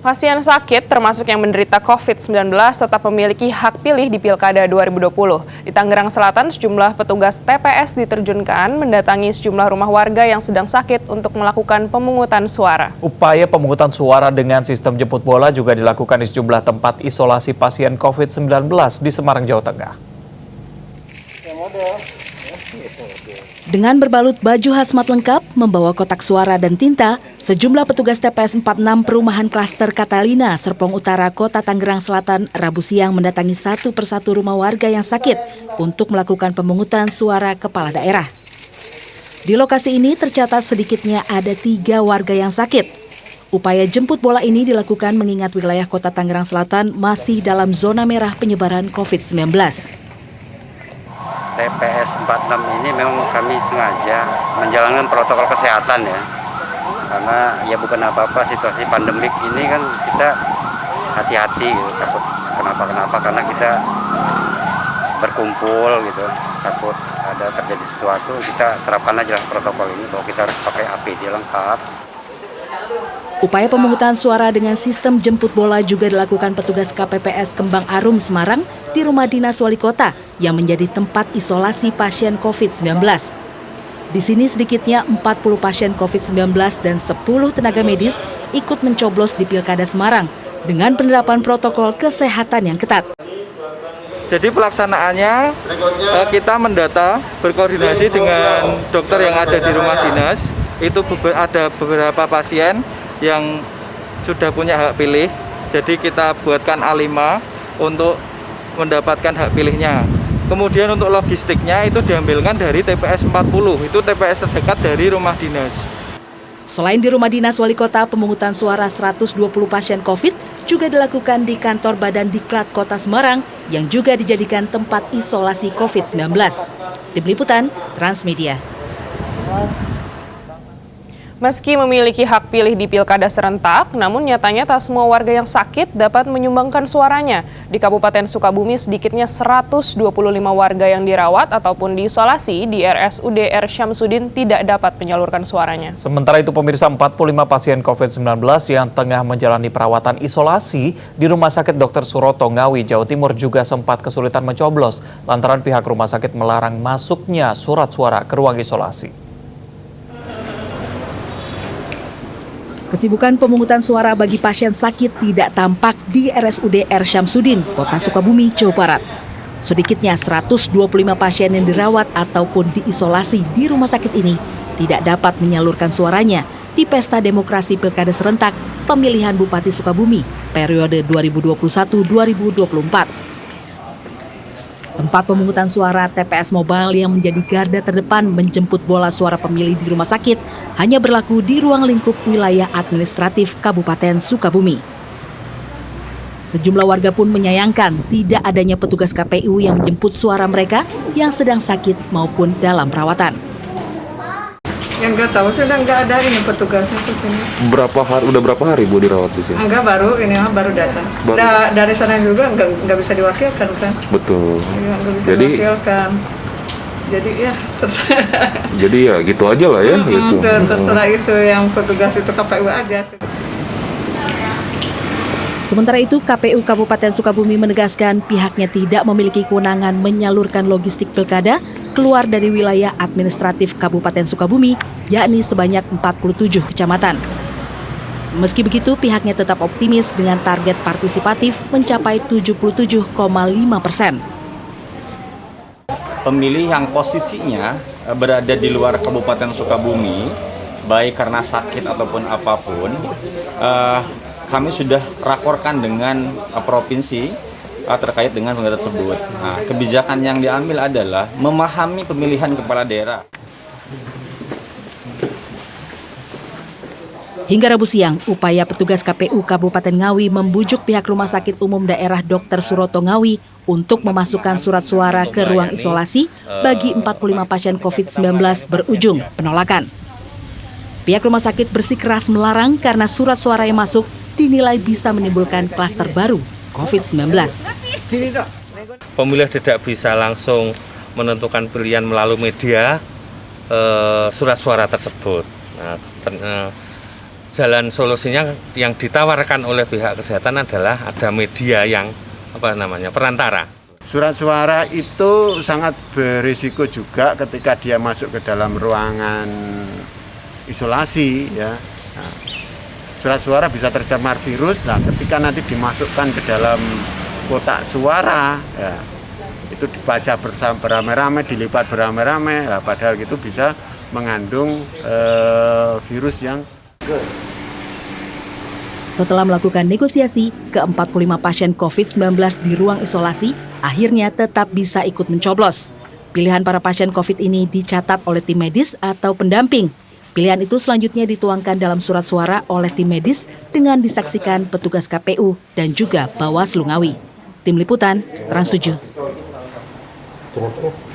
Pasien sakit termasuk yang menderita COVID-19 tetap memiliki hak pilih di Pilkada 2020. Di Tangerang Selatan, sejumlah petugas TPS diterjunkan mendatangi sejumlah rumah warga yang sedang sakit untuk melakukan pemungutan suara. Upaya pemungutan suara dengan sistem jemput bola juga dilakukan di sejumlah tempat isolasi pasien COVID-19 di Semarang, Jawa Tengah. Dengan berbalut baju hazmat lengkap, membawa kotak suara dan tinta, sejumlah petugas TPS 46 Perumahan Klaster Catalina, Serpong Utara, Kota Tangerang Selatan, Rabu siang mendatangi satu persatu rumah warga yang sakit untuk melakukan pemungutan suara kepala daerah. Di lokasi ini tercatat sedikitnya ada 3 warga yang sakit. Upaya jemput bola ini dilakukan mengingat wilayah Kota Tangerang Selatan masih dalam zona merah penyebaran COVID-19. TPS 46 ini memang kami sengaja menjalankan protokol kesehatan ya. Karena ya bukan apa-apa, situasi pandemik ini kan kita hati-hati gitu, takut kenapa-kenapa karena kita berkumpul gitu, takut ada terjadi sesuatu, kita terapkan aja protokol ini bahwa kita harus pakai APD lengkap. Upaya pemungutan suara dengan sistem jemput bola juga dilakukan petugas KPPS Kembang Arum, Semarang di rumah dinas wali kota yang menjadi tempat isolasi pasien COVID-19. Di sini sedikitnya 40 pasien COVID-19 dan 10 tenaga medis ikut mencoblos di Pilkada Semarang dengan penerapan protokol kesehatan yang ketat. Jadi pelaksanaannya kita mendata, berkoordinasi dengan dokter yang ada di rumah dinas. Itu ada beberapa pasien yang sudah punya hak pilih, jadi kita buatkan A5 untuk mendapatkan hak pilihnya. Kemudian untuk logistiknya itu diambilkan dari TPS 40, itu TPS terdekat dari rumah dinas. Selain di rumah dinas wali kota, pemungutan suara 120 pasien COVID juga dilakukan di kantor Badan Diklat Kota Semarang yang juga dijadikan tempat isolasi COVID-19. Tim Liputan, Transmedia. Meski memiliki hak pilih di pilkada serentak, namun nyatanya tak semua warga yang sakit dapat menyumbangkan suaranya. Di Kabupaten Sukabumi sedikitnya 125 warga yang dirawat ataupun diisolasi di RSUD R. Syamsuddin tidak dapat menyalurkan suaranya. Sementara itu pemirsa, 45 pasien COVID-19 yang tengah menjalani perawatan isolasi di Rumah Sakit Dr. Suroto, Ngawi, Jawa Timur juga sempat kesulitan mencoblos lantaran pihak rumah sakit melarang masuknya surat suara ke ruang isolasi. Kesibukan pemungutan suara bagi pasien sakit tidak tampak di RSUD R. Syamsuddin, Kota Sukabumi, Jawa Barat. Sedikitnya 125 pasien yang dirawat ataupun diisolasi di rumah sakit ini tidak dapat menyalurkan suaranya di Pesta Demokrasi Pilkada Serentak Pemilihan Bupati Sukabumi periode 2021-2024. Tempat pemungutan suara TPS Mobile yang menjadi garda terdepan menjemput bola suara pemilih di rumah sakit hanya berlaku di ruang lingkup wilayah administratif Kabupaten Sukabumi. Sejumlah warga pun menyayangkan tidak adanya petugas KPU yang menjemput suara mereka yang sedang sakit maupun dalam perawatan. Yang nggak tahu sih, nggak ada ini petugasnya ke sini. Udah berapa hari Bu dirawat di sini? Enggak, baru datang. Dari sana juga nggak bisa diwakilkan kan? Betul. Iya, nggak bisa diwakilkan. Jadi ya terserah. Jadi ya gitu aja lah ya. Gitu. Terserah itu yang petugas itu KPU aja. Sementara itu, KPU Kabupaten Sukabumi menegaskan pihaknya tidak memiliki kewenangan menyalurkan logistik pilkada keluar dari wilayah administratif Kabupaten Sukabumi, yakni sebanyak 47 kecamatan. Meski begitu, pihaknya tetap optimis dengan target partisipatif mencapai 77,5%. Pemilih yang posisinya berada di luar Kabupaten Sukabumi, baik karena sakit ataupun apapun, kami sudah rakorkan dengan provinsi terkait dengan pemilihan tersebut. Nah, kebijakan yang diambil adalah memahami pemilihan kepala daerah. Hingga Rabu siang, upaya petugas KPU Kabupaten Ngawi membujuk pihak Rumah Sakit Umum Daerah Dr. Suroto Ngawi untuk memasukkan surat suara ke ruang isolasi bagi 45 pasien COVID-19 berujung penolakan. Pihak rumah sakit bersikeras melarang karena surat suara yang masuk dinilai bisa menimbulkan klaster baru COVID-19. Pemilih tidak bisa langsung menentukan pilihan melalui media surat suara tersebut. jalan solusinya yang ditawarkan oleh pihak kesehatan adalah ada media yang perantara. Surat suara itu sangat berisiko juga ketika dia masuk ke dalam ruangan isolasi ya. Nah, surat suara bisa tercemar virus. Nah, ketika nanti dimasukkan ke dalam kotak suara ya, itu dibaca beramai-ramai, dilipat beramai-ramai, nah, padahal itu bisa mengandung virus yang Setelah melakukan negosiasi, ke-45 pasien COVID-19 di ruang isolasi akhirnya tetap bisa ikut mencoblos. Pilihan para pasien COVID ini dicatat oleh tim medis atau pendamping. Pilihan itu selanjutnya dituangkan dalam surat suara oleh tim medis dengan disaksikan petugas KPU dan juga Bawaslu Ngawi. Tim Liputan, Trans 7.